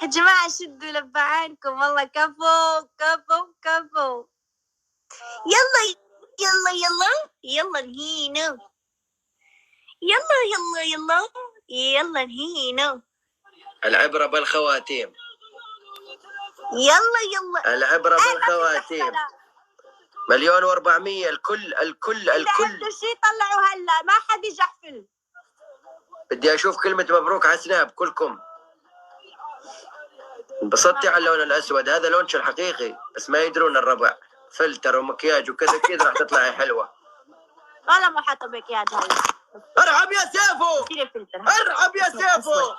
يا جماعة شدوا لبعانكم والله. كفو كفو كفو. يلا يلا يلا يلا نهينو. يلا يلا يلا يلا نهينو. العبرة بالخواتيم. يلا يلا العبرة بالخواتيم. 1,400,000. الكل الكل إذا الكل. عنده شي طلعوا هلا، ما حد يجحفل. بدي أشوف كلمة مبروك على سناب كلكم. انبسطتي على اللون الأسود، هذا لونش الحقيقي، بس ما يدرون الربع فلتر ومكياج وكذا كذا راح تطلعي حلوة. والله ما حاطة مكياج هلا. ارحب يا سيفو. ارحب يا سيفو.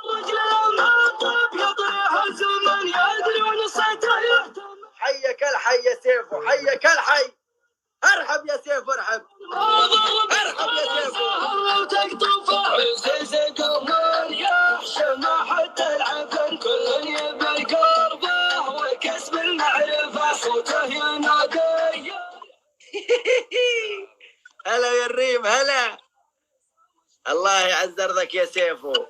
حيك الحي يا سيفو، حيك الحي. ارحب يا سيفو، ارحب. ارحب يا سيفو. حتى العفن كل يبي قربه وكسب المعرفة صوته ينادي. هلا يا الريم، هلا. الله يعز ارضك يا سيفو.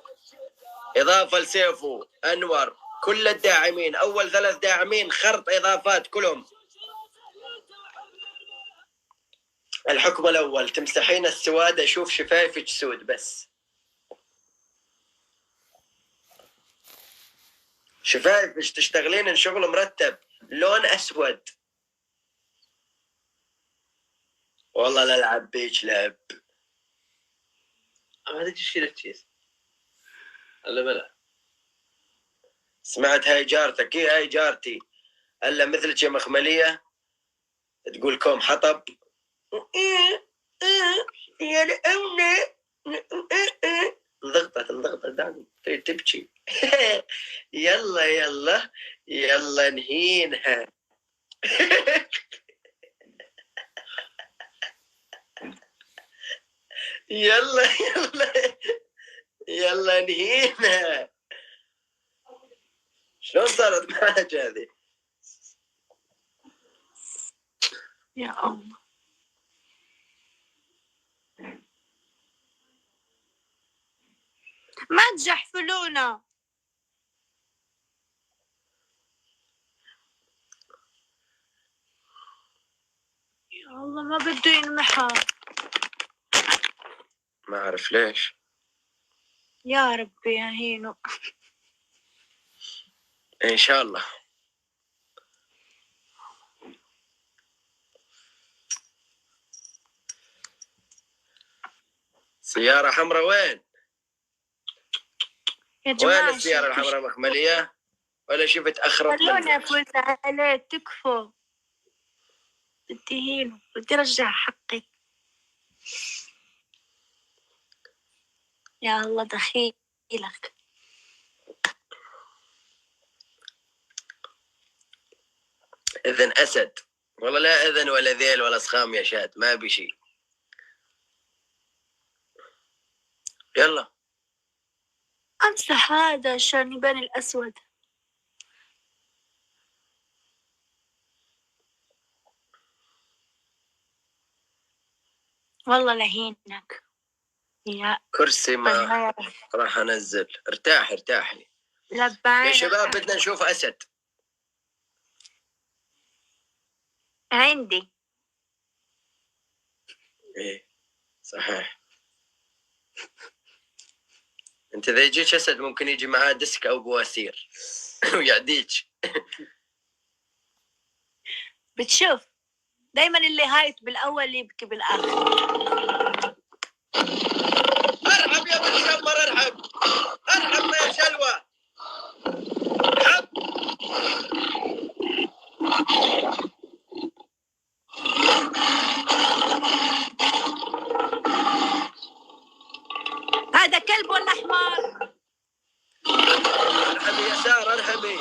اضافه لسيفو انور كل الداعمين، اول 3 داعمين خرط اضافات كلهم. الحكم الاول، تمسحين السواد اشوف شفايفك سود بس. شفايفك تشتغلين شغل مرتب لون اسود. والله لا العب بيك لعب. هذا تشيل التشيز الا بلا. سمعت هاي جارتك؟ ايه هاي جارتي، الا مثلك يا مخمليه تقول كوم حطب. يا الأمنة انضغطت دعني تبكي. يلا يلا يلا نهينها. يلا يلا يلا نهينها. شلون صارت معك هذه؟ يا الله ما تجحفلونا. يا الله ما بده ينمحى. ما أعرف ليش. يا ربي يا هينو. إن شاء الله. سيارة حمراء وين؟ يا جماعة وين السيارة الحمراء مخملية؟ ولا شفت أخرت منك؟ خلونا فوز عليه تكفوا. بدي هينو، بدي رجع حقي. يا الله دخيلك. إذن أسد. والله لا إذن ولا ذيل ولا صخام يا شاد، ما بشي. يلا امسح هذا عشان يبان الاسود. والله لهينك يا كرسي ما راح انزل. ارتاحي لبعين يا شباب. بدنا نشوف اسد. عندي. ايه صحيح. انت اذا يجيك اسد ممكن يجي معاه ديسك او بواسير ويعديك. بتشوف دايما اللي هايت بالاول يبكي بالاخر. ارحب يا ابو الشمر، ارحب يا شلوى. ارحب. هذا كلب ولا حمار؟ ارحبي يا ساره، ارحبي.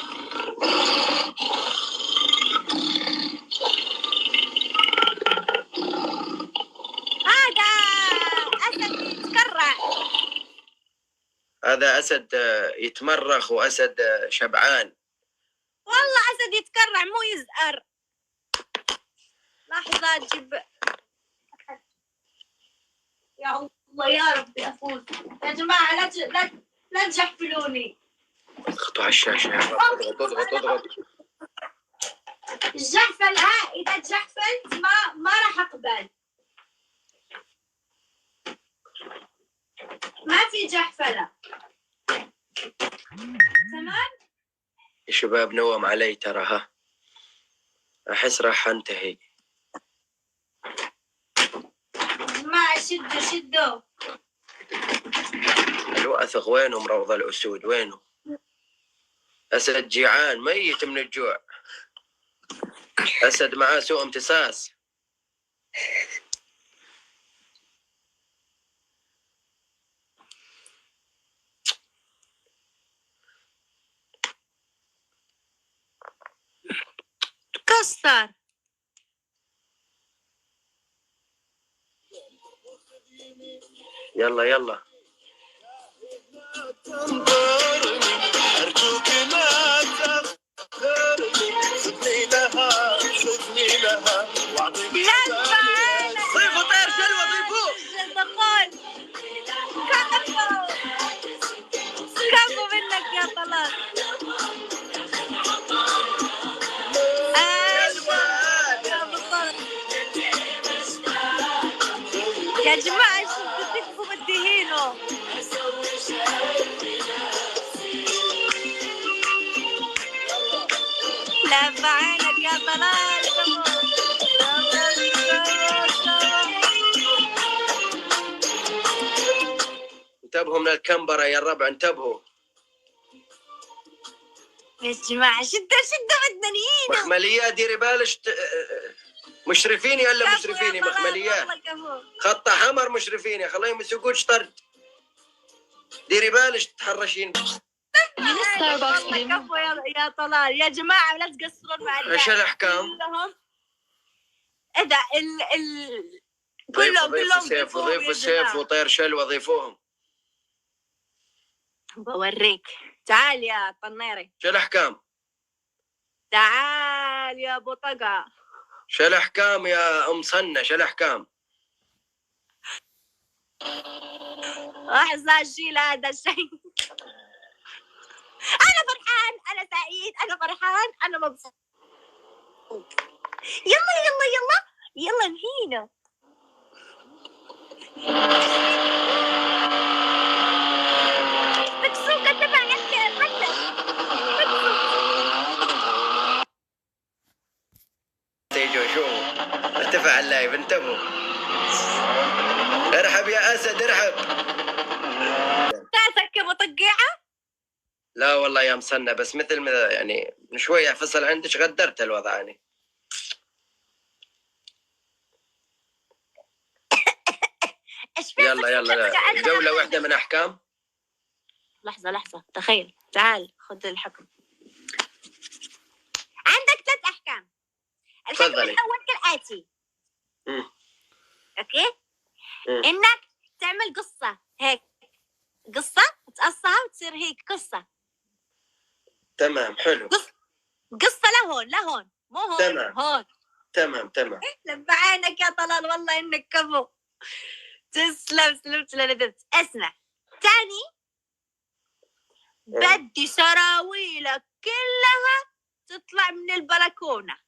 هذا اسد يتكرع. هذا اسد يتمرخ واسد شبعان. والله اسد يتكرع مو يزقر. لحظة اجيب. يا الله يا ربي افوز. يا جماعة لا لا تجحفلوني. اضغطوا على الشاشة يا رب. اضغط. الجحفل إذا تجحفلت ما راح أقبل. ما في جحفلة. تمام؟ يا شباب نوم علي ترى ها. أحس راح أنتهي. ما شدوا. الوأثق وينهم؟ روض الأسود وينهم؟ أسد جيعان ميت من الجوع. أسد معاه سوء امتصاص. كسر. يلا أرجوك لا تأخرني. خذني لها وأعطيني ضيفوا طير شلوى ضيفوه. كفو منك يا طلال. يا جماعة شو تكفوا بالدهينو. لا بعينك يا طلال. انتبهوا من الكمبرة يا الربع انتبهوا. يا جماعة شدوا بدنا نهينو. مخمليات ديري بالش مشرفيني الا مشرفيني مخمليات. خط حمر مشرفيني خليهم يسوقوش طرد. ديري بالش تتحرشين. من ستاربكس. كفو يا طلال يا جماعة لا تقصرون مع الناس. ايش الاحكام؟ اذا كلهم ضيفوا السيف وطير شلوى ضيفوهم. بوريك. تعال يا طنيري. شو الاحكام؟ تعال يا بطقة. شو الاحكام يا ام صنة؟ شو الاحكام؟ احزن شيل هذا الشيء. انا فرحان، انا سعيد، انا فرحان، انا مبسوط. يلا نهينا. مكسوكة تبع تيجوا شوفوا ارتفع اللايف انتبهوا. ارحب يا اسد ارحب. تاسك مطقعة. لا والله يا مسنة بس مثل ما يعني من شوية فصل عندك غدرت الوضع يعني. يلا جولة واحدة من أحكام. لحظة تخيل. تعال خذ الحكم. عندك 3 أحكام. الحكم الأول كالآتي. أوكي. إنك تعمل قصة هيك. قصة تقصها وتصير هيك قصة. تمام حلو. قصة لهون مو هون. تمام. هون. تمام. لب عينك يا طلال والله إنك كفو. تسلم سلمت لندبت. اسمع. تاني بدي سراويلك كلها تطلع من البلكونة.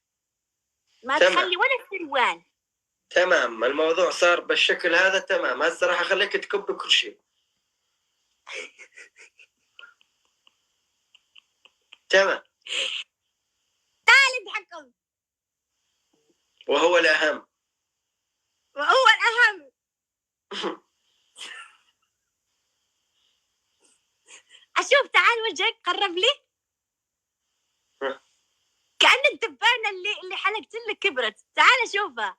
ما تخلي ولا سروال. تمام الموضوع صار بالشكل هذا. تمام هسه راح اخليك تكب كل شيء. تمام. تعال اتحكم. وهو الأهم. أشوف. تعال وجهك قرب لي. كأن الدبانة اللي حلقت لك كبرت. تعال أشوفها.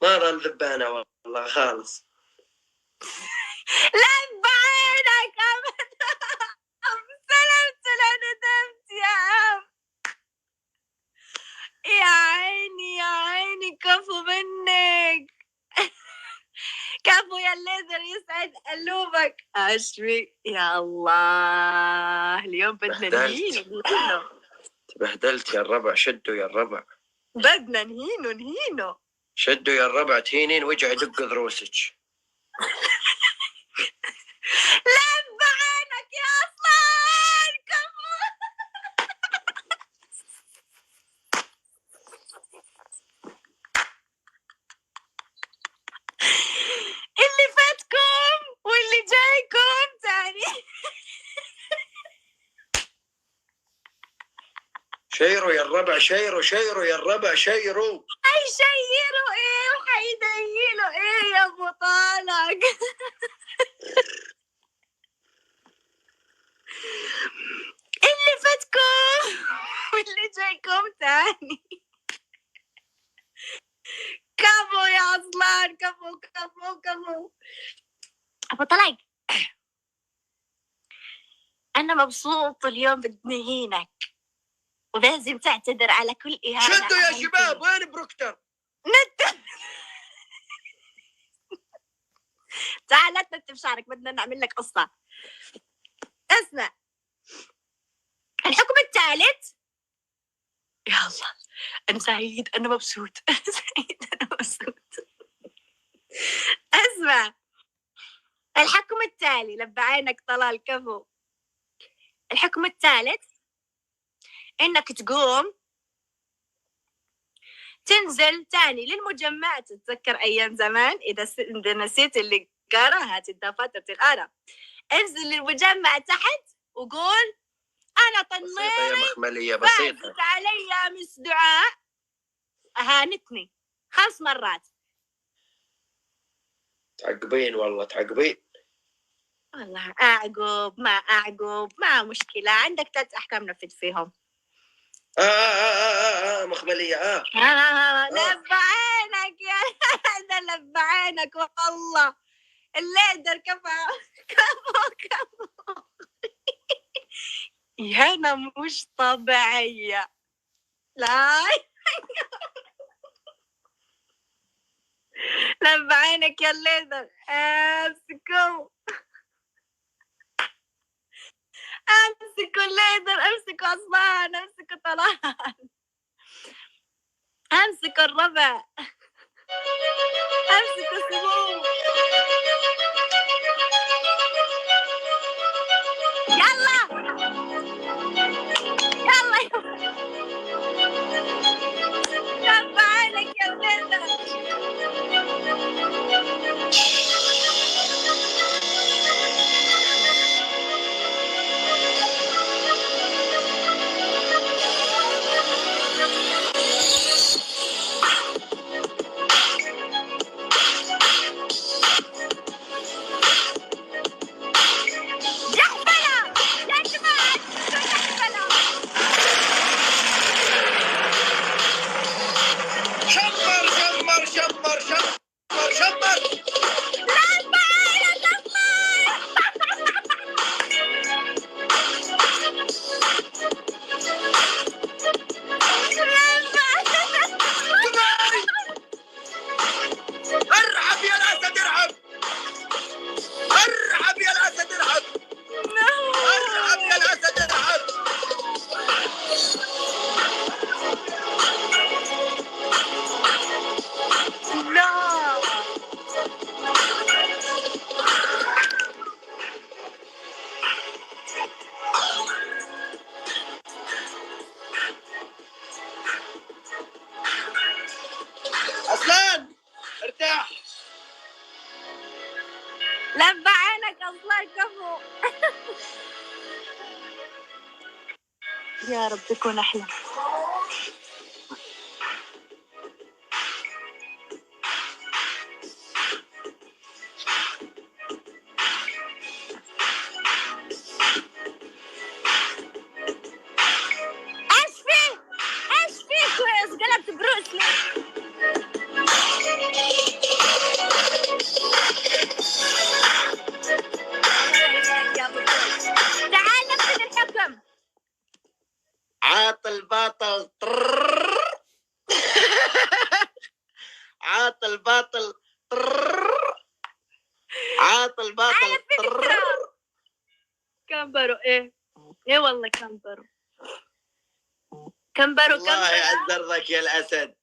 ما ظل ذبانة والله خالص. لا بعينك أبدا. سلمت لندمت يا عم. يا عيني كفو منك. كفو يا الليزر يسعد قلوبك. أشوي يا الله. اليوم بدنا نهينو. تبهدلت يا الربع. شدوا يا الربع. بدنا نهينو. شدوا يا الربع تهينين وجع يدق ضروسك. لا بعينك شيروا يا الربع، شيروا يا الربع، شيروا. هيشيروا ايه وحيدينوا ايه يا ابو طارق؟ اللي فاتكم واللي جايكم تاني. كفو يا اصلان، كفو كفو كفو. ابو طلق، انا مبسوط اليوم، بدي هينك ولازم تعتذر على كل اهانه. شدوا يا شباب، وين بروكتر؟ تعال لا تنتف شعرك، بدنا نعمل لك قصه. اسمع، الحكم الثالث. يا الله، انا سعيد، انا مبسوط. انا سعيد، انا مبسوط. اسمع، الحكم التالي. لب عينك طلال، كفو. الحكم الثالث انك تقوم تنزل تاني للمجمعات. تتذكر ايام زمان، اذا نسيت اللي قراها الدفاتر القرا، انزل للمجمع تحت وقول انا بسيطة يا طنيري مخملية، بسيطة. فازت علي مس دعاء، اهانتني 5 مرات. تعقبين والله، تعقبين. والله اعقب ما اعقب ما مشكلة، عندك 3 احكام نفذ فيهم. مخملية. لب عينك يا هذا، لب عينك والله. الليدر كفو كفو كفو. انا مش طبيعية. لا لب عينك يا الليدر. امسكوا امسكوا الليدر، امسكوا اصلان، امسكوا طلال، امسكوا الربع، امسكوا السموم. يلا يلا لب عينك يا الليدر. جحفلة يا جماعة، جحفلة. شمر شمر شمر شمر شمر. لب عينك اصلان. ارحب يا الاسد، ارحب. ارحب يا الاسد، ارحب. ارحب يا الاسد، ارحب. لا اصلان ارتاح. لب عينك اصلا، كفو. يا رب تكون احلى. ايش فيك قلبت بروسلي. تعال نفذ الحكم. عاط الباطل. عاط الباطل. عاط الباطل. على فكرة كمبروا ايه والله كمبروا الله يعز ارضك يا الاسد.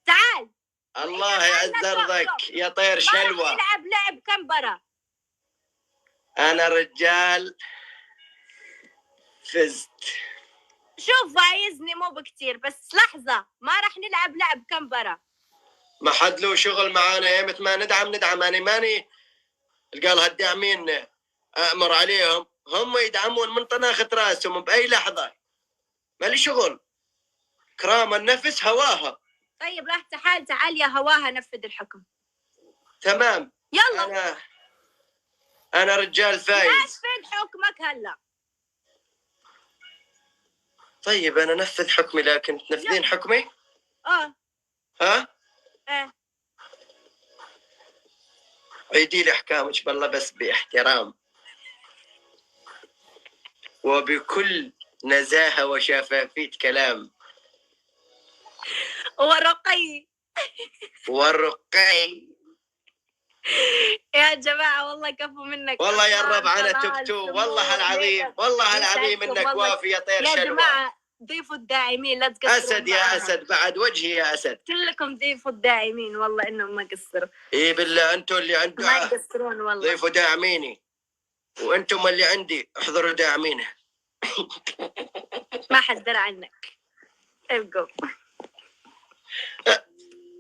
تعال الله يعز ارضك يا طير شلوى. نلعب لعب كمبرة. انا رجال فزت. شوف فايزني مو بكتير، بس لحظة، ما راح نلعب لعب كمبرة. ما حد له شغل معانا، ايمت ما ندعم انا ماني قال هالداعمين امر عليهم، هم يدعمون من طناخة راسهم باي لحظة، مالي شغل. كرام النفس هواها. طيب راح تعال يا هواها نفذ الحكم. تمام. يلا أنا رجال فايز. نفذ حكمك هلا. طيب أنا نفذ حكمي، لكن تنفذين حكمي؟ ها؟ عيدي لي أحكامك بالله بس باحترام وبكل نزاهة وشفافية كلام. ورقي يا جماعة والله كفو منك. والله يا الربع أنا تبتو والله العظيم، والله العظيم إنك وافي يا طير شلوى. يا جماعة ضيفوا الداعمين لا تقصروا. أسد يا أسد بعد وجهي يا أسد. كلكم ضيفوا الداعمين والله إنهم ما قصروا. إيه بالله أنتم اللي عندكم ما يقصرون والله. ضيفوا داعميني وأنتم اللي عندي احضروا داعمينه. ما حد درى عنك. ابقوا.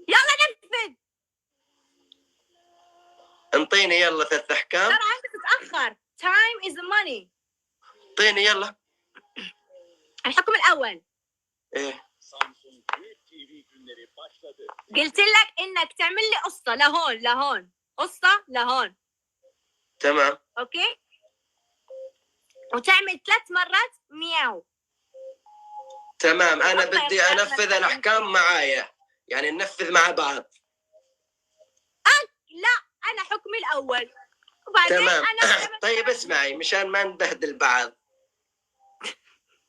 يلا نفذ. انطيني يلا 3 أحكام. ترى أنت تتأخر. Time is money. انطيني يلا. الحكم الأول. إيه. قلت لك إنك تعمل لي قصة لهون قصة لهون. تمام. أوكي. وتعمل 3 مرات مياو. تمام. أنا بدي أنفذ الأحكام معايا، يعني ننفذ مع بعض. لا أنا حكمي الأول وبعدين تمام. أنا طيب اسمعي مشان ما نبهدل بعض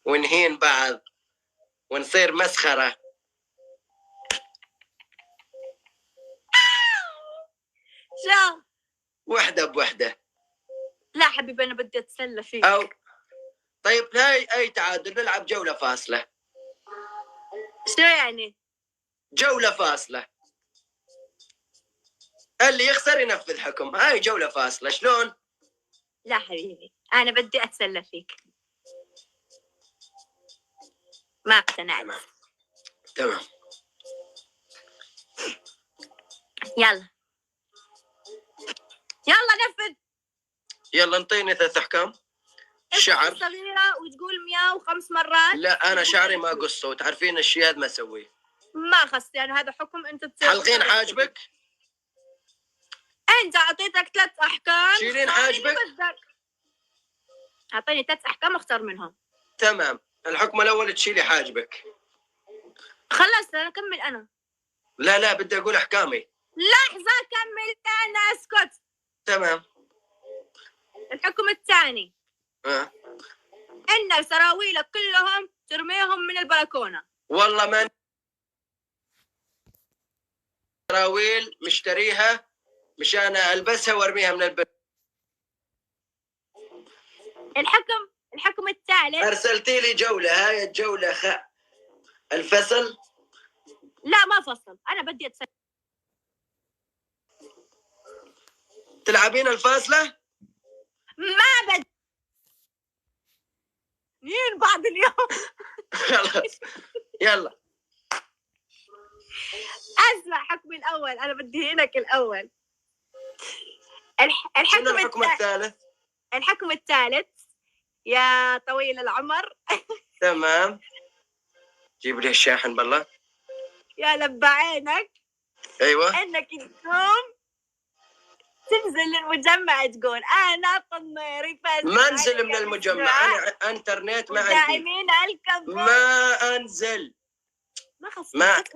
ونهين بعض ونصير مسخرة. شو وحدة بوحدة. لا حبيبي أنا بدي أتسلى فيك. أو طيب هاي أي تعادل نلعب جولة فاصلة. شو يعني؟ جولة فاصلة، اللي يخسر ينفذ حكم. هاي جولة فاصلة. شلون؟ لا حبيبي أنا بدي أتسلى فيك. ما اقتنعت. تمام. يلا نفذ. يلا انطيني 3 أحكام. شعر صغيرة وتقول مياو 5 مرات. لا أنا شعري ما قصه، وتعرفين الشيء هذا ما أسويه. ما خص يعني هذا حكم أنت حلقين حاجبك. أنت أعطيتك 3 أحكام. شيلين حاجبك. أعطيني 3 أحكام اختار منهم. تمام. الحكم الأول تشيلي حاجبك. خلصت أنا أكمل أنا. لا بدي أقول أحكامي. لحظة كمل أنا أسكت. تمام. الحكم الثاني إن سراويلك كلهم ترميهم من البلكونة. والله ما سراويل مشتريها مشان ألبسها وارميها من البلكونة. الحكم الثالث. أرسلتي لي جولة. هاي الجولة الفصل. لا ما فصل أنا بدي أتسلى. تلعبين الفاصلة؟ ما بدي مين بعد اليوم. خلاص يلا. اسمع حكمي الاول انا بدي هناك الاول. الحكم الثالث. الحكم الثالث يا طويل العمر. تمام. جيب لي الشاحن بالله. يا لبى عينك. ايوه. انك تقوم تنزل للمجمع تقول انا طنيري فاز. ما انزل من المجمع، انا انترنت ما عندي. داعمين الكذب. ما انزل.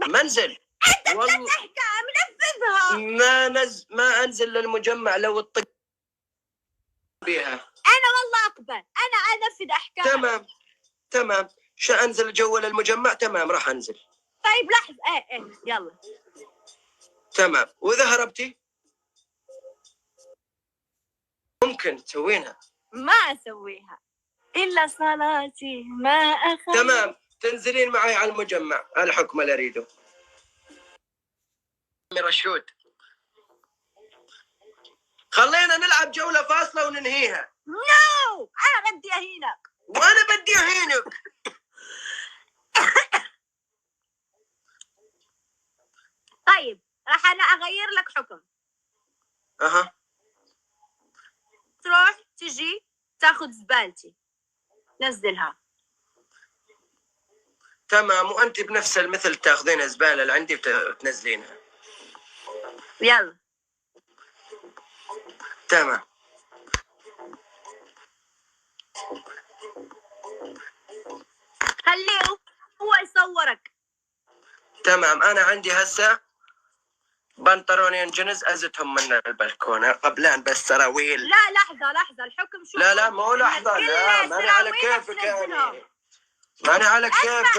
ما انزل. والله احكام نفذها. ما انزل للمجمع لو الطق بيها. انا والله اقبل انا انفذ احكام. تمام. شو انزل جوا المجمع؟ تمام راح انزل. طيب لحظة ايه يلا. تمام. واذا هربتي ممكن تسوينها. ما اسويها الا صلاتي ما اخذ. تمام. تنزلين معي على المجمع. الحكم اللي اريده. رشود خلينا نلعب جولة فاصلة وننهيها. نو انا بدي اهينك. وانا بدي اهينك. طيب راح انا اغير لك حكم. تروح تجي تاخذ زبالتي نزلها. تمام، وانت بنفس المثل تاخذين الزباله اللي عندي وتنزلينها. يلا تمام. خليه هو يصورك. تمام، انا عندي هسه بنطلونين جنز ازتهم من البلكونه قبلان بس سراويل. لا لحظة الحكم شو؟ لا مو لحظه، لا ماني على كيفك يعني، ماني على كيفك.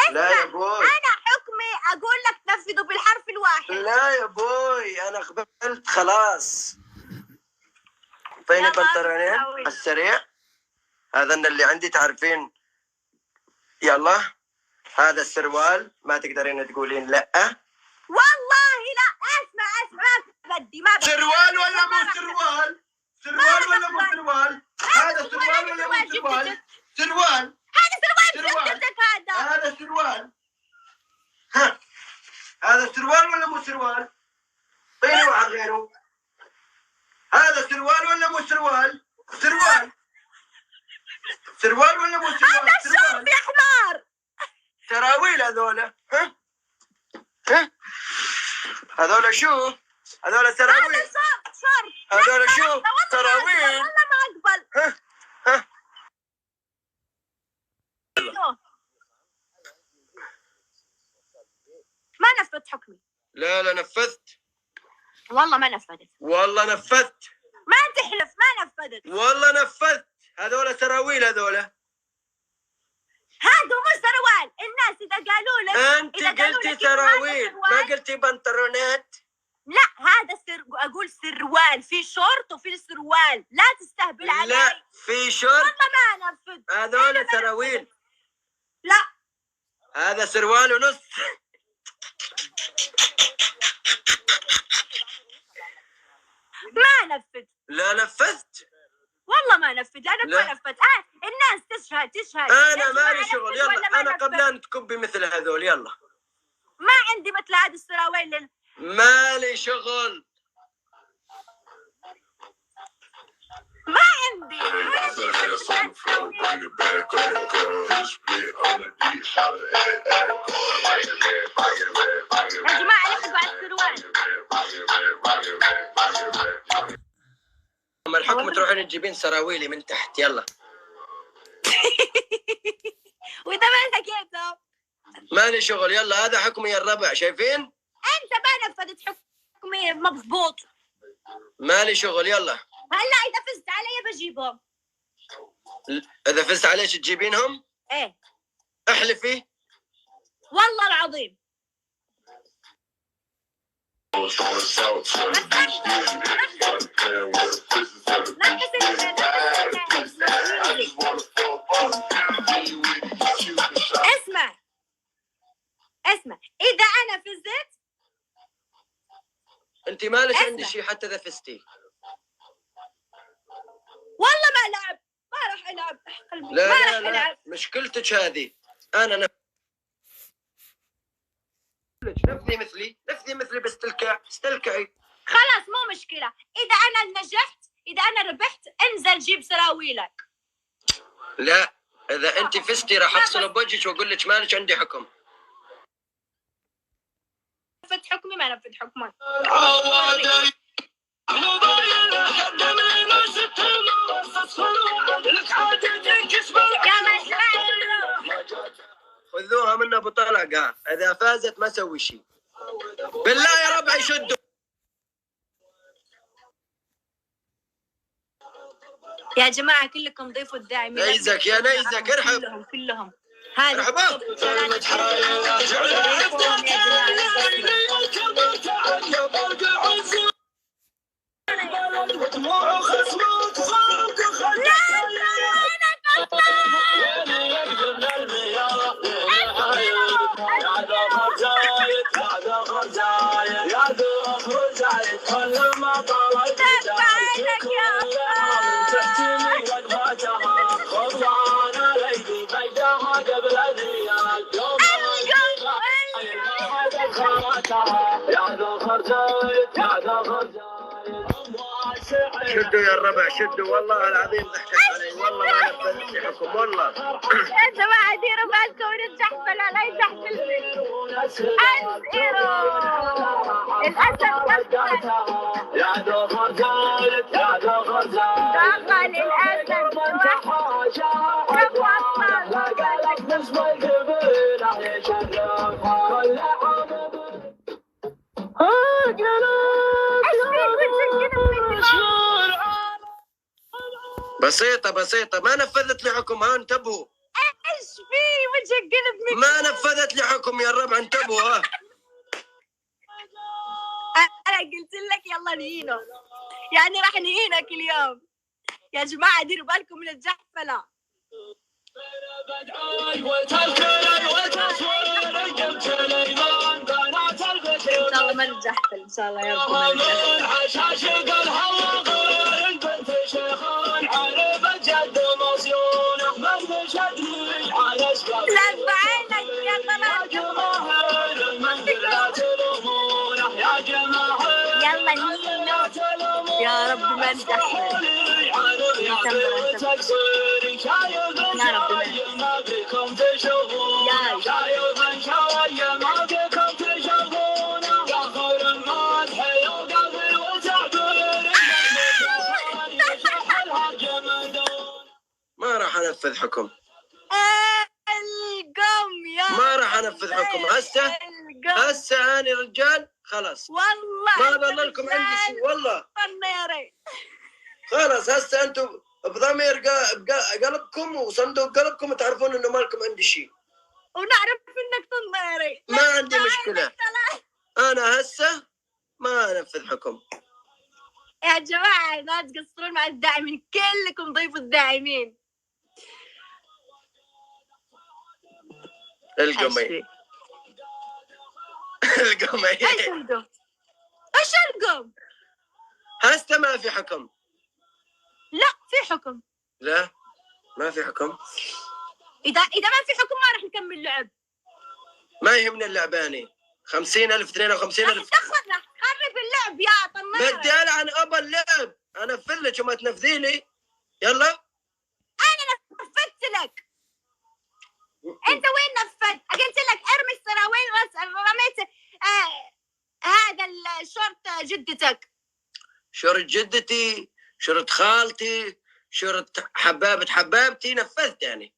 لا يا بوي، انا حكمي اقول لك تنفذه بالحرف الواحد. لا يا بوي انا قبلت خلاص. اعطيني بنطلونين على السريع، هذا اللي عندي تعرفين. يلا هذا السروال، ما تقدرين تقولين لا. والله لا. اسمع ما بدي سروال ولا مو سروال؟ سروال ولا مو سروال؟ هذا سروال ولا مو سروال؟ سروال. هذا سروال. هذا سروال. ها هذا سروال ولا مو سروال؟ طيني واحد غيره. هذا سروال ولا مو سروال؟ سروال. سروال ولا مو سروال؟ هذا شوف يا حمار. سراويل هذولا. ها هذولا شو؟ هذولا سراويل. هذا شرط. هذولا شو؟ سراويل. والله ما اقبل. ها ما نفذت حكمي. لا نفذت. والله ما نفذت. والله نفذت. ما تحلف ما نفذت. والله نفذت. هذولا سراويل هذولا. هذا مو سروال. الناس اذا قالوا لك انت قلتي سراويل ما قلتي بنطلونات. لا هذا اقول سروال، في شورت وفي السروال، لا تستهبل علي. لا في شورت. والله ما نفذ. هذولا سراويل. لا هذا سروال ونص. ما نفذ. لا نفذت. والله ما نفذ لانك ما نفذت. الناس تشهد. انا مالي شغل. يلا انا قبلان تكبي مثل هذول. يلا ما عندي مثل هذه السراويل. مالي شغل. ما عندي. يا جماعة لحقوا على السروال. اما الحكم تروحين تجيبين سراويلي من تحت. يلا واذا ما لقيته مالي شغل. يلا هذا حكمي الربع. شايفين انت ما نفذت حكمي مضبوط. مالي شغل. يلا هلا اذا فزت علي بجيبهم. اذا فزت عليش تجيبينهم؟ ايه احلفي. والله العظيم. اسمع اذا انا فزت انت مالك عندي شيء حتى اذا فزتي. والله ما لعب. ما راح العب. لا مشكلتك هذه. انا نفذي مثلي بس استلكعي. خلاص مو مشكلة. إذا أنا نجحت إذا أنا ربحت انزل جيب سراويلك. لا إذا أنت فزتي راح أفصل بوجهك وأقول لك مالك عندي حكم. نفذ حكمي ما نفذ حكمك. خذوها منه بطلقة. إذا فازت ما سوي شيء. بالله يا ربع يشدوا. يا جماعة كلكم ضيفوا الداعمين. نيزك يا نيزك. ارحب كلهم. هذا ارحبوا. شدوا يا الربع شدوا، والله العظيم ضحكت علي، والله ما نفذت لي حكم والله. يا جماعة ديروا بالكم من الجحفل، لا يجحفل انزئروا الأسد يا دخل زالت يا دخل زالت دخل الأسد لقالك نسمة القبيلة يشرفها كل عام. بسيطة بسيطة، ما نفذت لي حكم، ها انتبهوا. ايش في وجهك قلب منك؟ ما نفذت لي حكم يا الربع، انتبهوا ها. انا قلت لك يلا نهينه، يعني راح نهينك اليوم. يا جماعة ديروا بالكم من الجحفلة. ان شاء الله ما نتجحفل، ان شاء الله يا رب ما نتجحفل. لا بعينك يا طلال، يلا نينو يا رب ما نتجحفل. يا رب ما ما راح انفذ حكم، القم يا ما راح انفذ حكم. هسه انا رجال خلاص، والله ما ظل لكم عندي شيء والله. طنيري خلاص هسه انتم بضمير قلبكم وصندوق قلبكم تعرفون انه ما لكم عندي شيء، ونعرف انك طنيري. ما عندي مشكلة. انا هسه ما انفذ حكم. يا جماعة لا تقصرون مع الداعمين، كلكم ضيفوا الداعمين. القمي القمي ايش القم؟ ايش القم؟ هسه ما في حكم. لا في حكم. لا ما في حكم. اذا ما في حكم ما راح نكمل لعب. ما يهمني اللعباني 50,000 52,000. راح تخرب اللعب يا طنيري. بدي العن ابا اللعب، انفذ لك وما تنفذي لي. يلا انا نفذت لك. انت وين نفذت؟ قلت لك ارمي السراويل، رميت هذا الشورت جدتك. شرط جدتي، شرط خالتي، شرط حبابتي، نفذت يعني.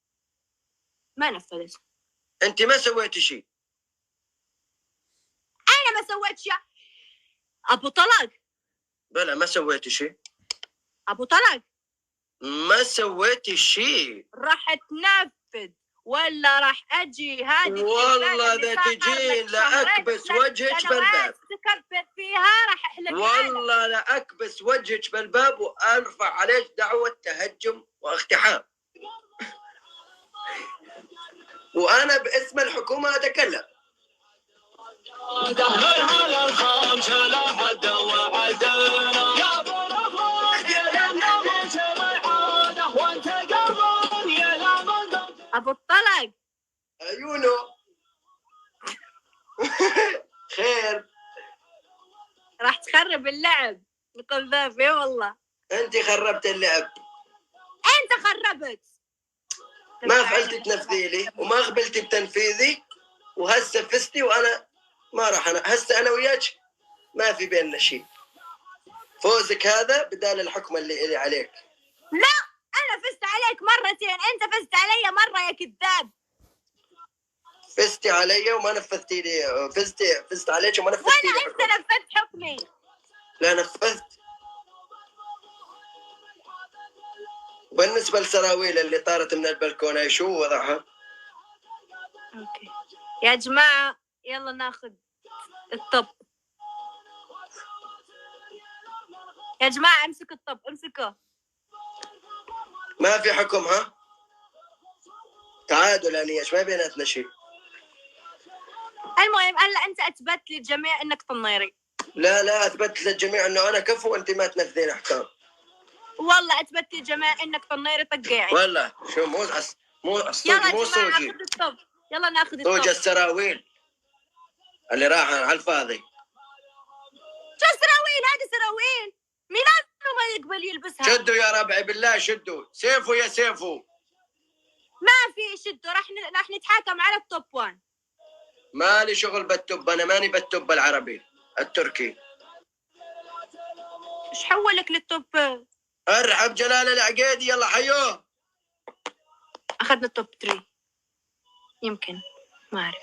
ما نفذت. انت ما سويتي شيء. انا ما سويت شيء. ابو طلق. بلا ما سويتي شيء. ابو طلق ما سويتي شيء. راح تنفذ ولا راح اجي هذه والله اذا تجين لاكبس وجهك بالباب. تكبر فيها راح احلق. والله لا اكبس وجهك بالباب وارفع عليك دعوة تهجم واقتحام. وانا باسم الحكومة اتكلم. ابو الطلق عيونه خير. راح تخرب اللعب القذافي والله. انت خربت اللعب. انت خربت. ما فعلت تنفذي لي وما قبلتي بتنفيذي، وهسه فزتي وانا ما راح. انا هسه انا وياك ما في بيننا شيء. فوزك هذا بدال الحكم اللي عليك. لا انا فزت عليك مرتين، انت فزت علي مره يا كذاب. فزتي علي وما نفذتي لي. فزت عليك وما نفذتي لي. ولا انت نفذت حكمي. لا نفذت. بالنسبة للسراويل اللي طارت من البلكونة شو وضعها؟ اوكي يا جماعة يلا ناخذ الطب. يا جماعة امسكوا الطب، امسكوا. ما في حكم ها؟ تعادل انيش، ما بيناتنا شيء. المهم هلا انت اثبت للجميع انك طنيري. لا اثبت للجميع انه انا كفو وانت ما تنفذين احكام. والله اثبت للجميع انك طنيري طقاعي. والله شو مو يلا مو جماعة صوجي. ناخذ الطب، يلا ناخذ الطب. صوج السراويل اللي راح على الفاضي. شو سراويل؟ هذه سراويل ميلانو يقبل يلبسها. شدوا يا ربعي بالله شدوا. سيفو يا سيفو. ما في شدوا، راح نتحاكم على التوب 1. مالي شغل بالتوب، انا ماني بالتوب العربي التركي. ايش حولك للتوب؟ ارحب جلال العقيدي، يلا حيوه. اخذنا التوب 3 يمكن، ما اعرف.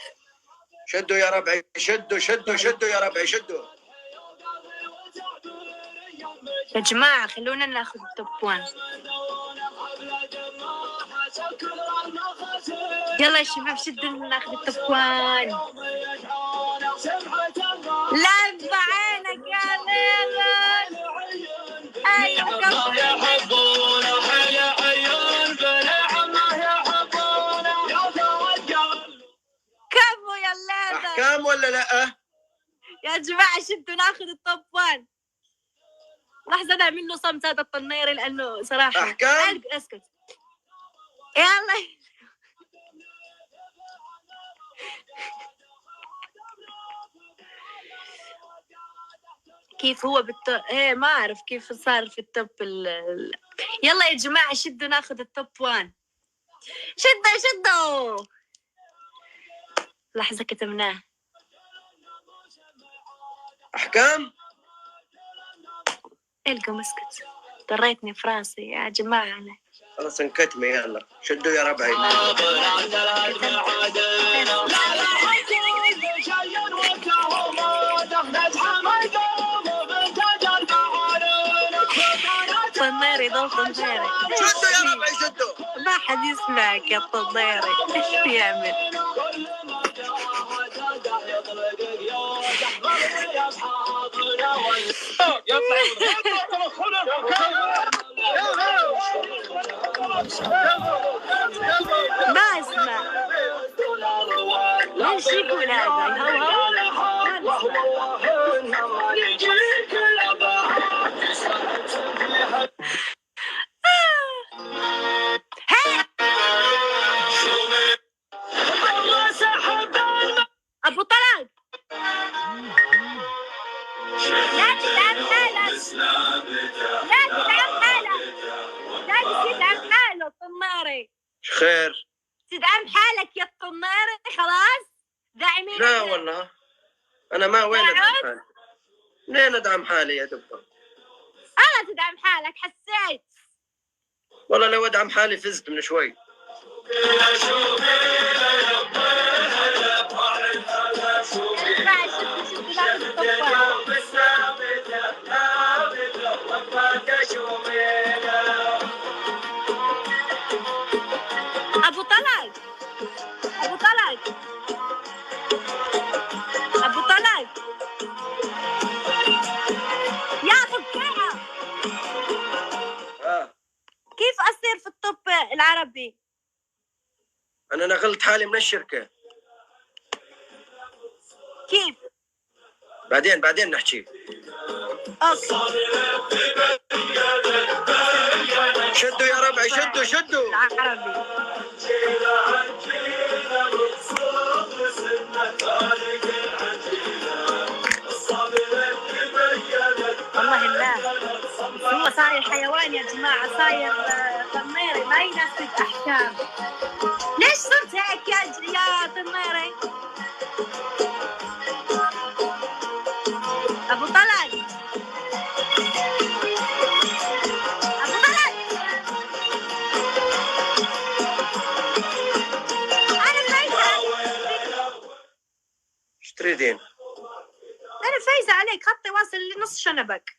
شدوا يا ربعي شدوا شدوا شدوا يا ربعي شدوا. يا جماعة خلونا ناخذ التوب 1. يلا يا شباب شدوا ناخذ التوب 1. لف عينك يا ليلى. ما يحبونه حيا عيون بلا ما يحبونه كفو يا ليلى. احكام ولا لا؟ يا جماعة شدوا ناخذ التوب 1. لحظة أنا منه صمت هذا الطنيري لأنه صراحة. أحكام. اسكت. يلا. كيف هو ايه ما أعرف كيف صار في التوب يلا يا جماعة شدوا ناخذ التوب 1. شدوا. لحظة كتبناه. احكام. القوا مسكت، ضريتني في راسي يا جماعة. خلاص انكتمي يلا شدوا يا ربعي. طنيري ضل طنيري. شدوا يا ربعي شدوا. ما حد يسمعك يا طنيري. ايش بيعمل؟ ما اسمع. ايش يقول هذا؟ ابو طلال لا تدعم حالك. لا تدعم حالك طناري. خير تدعم حالك يا الطناري. خلاص داعمين. لا والله انا ما وين ادعم حالي. لين ادعم حالي يا دبر؟ انا تدعم حالك حسيت. والله لو ادعم حالي فزت من شوي. ابو طلال يا فكرها. كيف اصير في الطب العربي؟ انا نقلت حالي من الشركة. كيف؟ بعدين نحكي. اوكي. شدوا يا ربعي شدوا. العربي. والله الله هو صاير حيوان يا جماعة، صاير طنيري ما ينفذ أحكام. ليش صرت هيك يا طنيري؟ أبو طلال أنا فايزة. ايش تريدين؟ أنا فايزة عليك، خطي واصل لنص شنبك.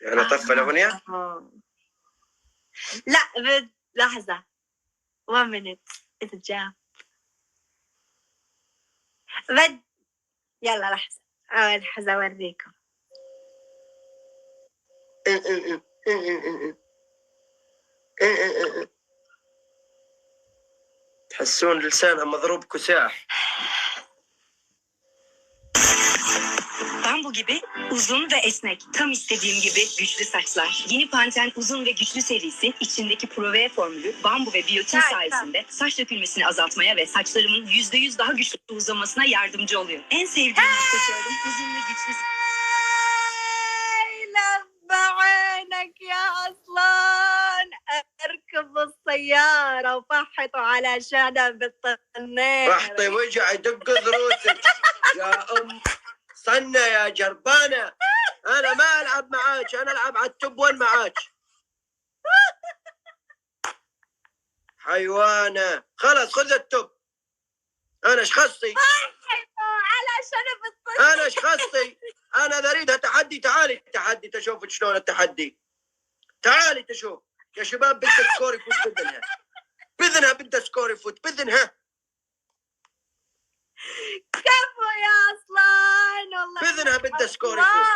يعني طفى الأغنية؟ لا لحظة 1 minute إذا جاء يلا لحظة أوريكم. تحسون لسانها mıضروب كساح. Bambu gibi uzun ve esnek. Tam istediğim gibi güçlü saçlar. Yeni Pantene uzun ve güçlü serisi içindeki Provea formülü bambu ve biyotin sayesinde saç dökülmesini azaltmaya ve saçlarımın %100 daha güçlü uzamasına yardımcı oluyor. En sevdiğim aksesuarım uzun ve güçlü. لا الطيارة وفحطوا على شنب الطنين. رحتي وجع يدق ضروسك يا صنة يا جربانة. أنا ما ألعب معاك، أنا ألعب على التوب 1 معاك حيوانة. خلاص خذ التوب. أنا شخصي على شنب الطنين. أنا شخصي. أنا إذا أريدها تحدي تعالي التحدي تشوف شلون التحدي. تعالي تشوف يا شباب. بدها سكور يفوت بإذنها. بإذنها بدها سكور يفوت بإذنها. كفو يا أصلان والله. بإذنها بدها سكور يفوت.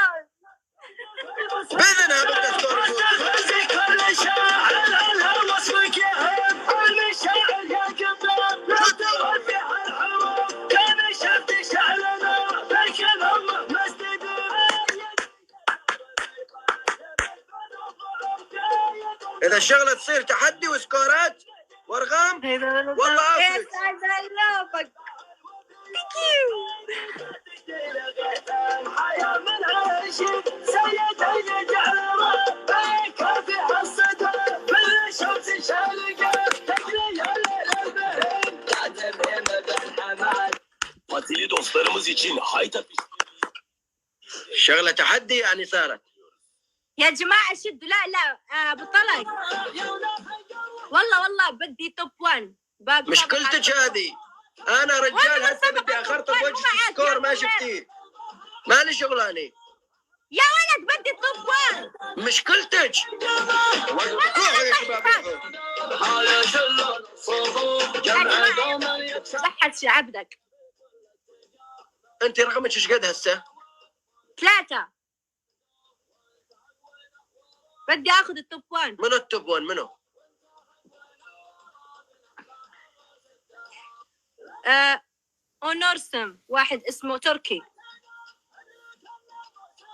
بإذنها بدها سكور يفوت. كل شاعر الهوى اسمك يهب المشاعر يا قبل لا تودع الحروب كان شفت شعلنا بالكلام إذا الشغلة تصير تحدي وسكورات وأرقام والله أفرج. يسعد اللوبك. الحياة من عاشق سيد يجعل بيك في حصتها بالشمس شالقة تجري الليل البهيم تعتمهم بالحمال. Fatili dostlarımız için hayta شغلة تحدي يعني صارت. يا جماعة شدوا. لا أبو طلق والله بدي توب 1. مشكلتك هذه. أنا رجال هسه بدي أخرطب وجهك سكور ما شفتيه. مالي شغلاني يا ولد. بدي توب 1. مشكلتك. روحوا يا شباب روحوا. صحت شعبك. أنت رقمك إيش قد هسه؟ 3. بدي اخذ التوب 1. منو التوب 1 منو؟ اونورسم واحد اسمه تركي.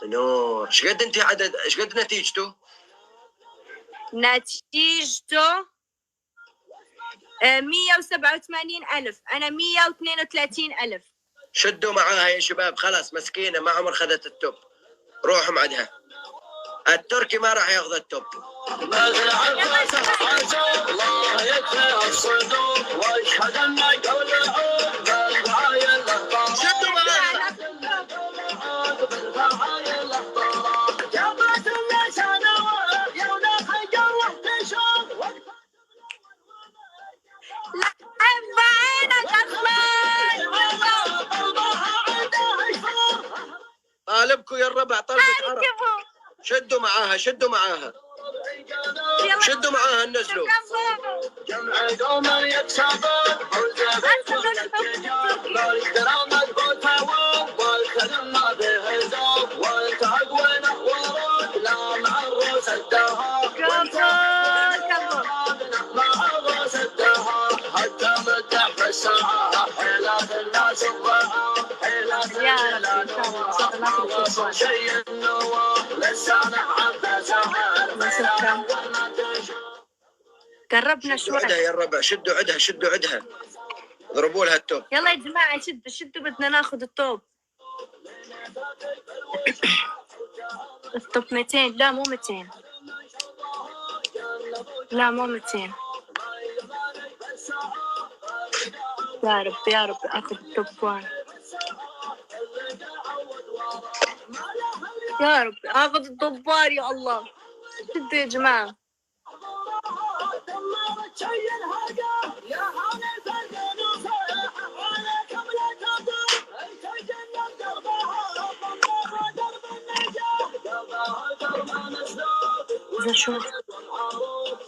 نور. ايش قد انت عدد ايش قد نتيجته؟ نتيجته 187,000. انا 132,000. شدوا معاها يا شباب. خلاص مسكينة ما عمر خذت التوب. روحوا معدها. التركي ما راح ياخذ التوب. شدوا معاها. طالبكم يا الربع طلبة عرب. شدوا معاها شدوا معاها شدوا معاها نزلوا. جمع قوم يكسبون والكرام القوة والخدم ما به زوق والتعب ونحورك لا مع الروس الدهر مع الروس الدهر حتى مدح في الساعة حيلات الناس الضعاف حيلات الناس شيء النوى لسانه عبد سهر قربنا شوي. عدها يا الربع. شدوا عدها شدوا عدها. ضربوا لها التوب. يلا يا جماعة شدوا بدنا ناخذ التوب. التوب 200. لا مو 200. لا مو 200. يا رب اخذ التوب 1. يا رب اخذ التوب 1 يا الله. شدوا يا جماعة. إذا شوف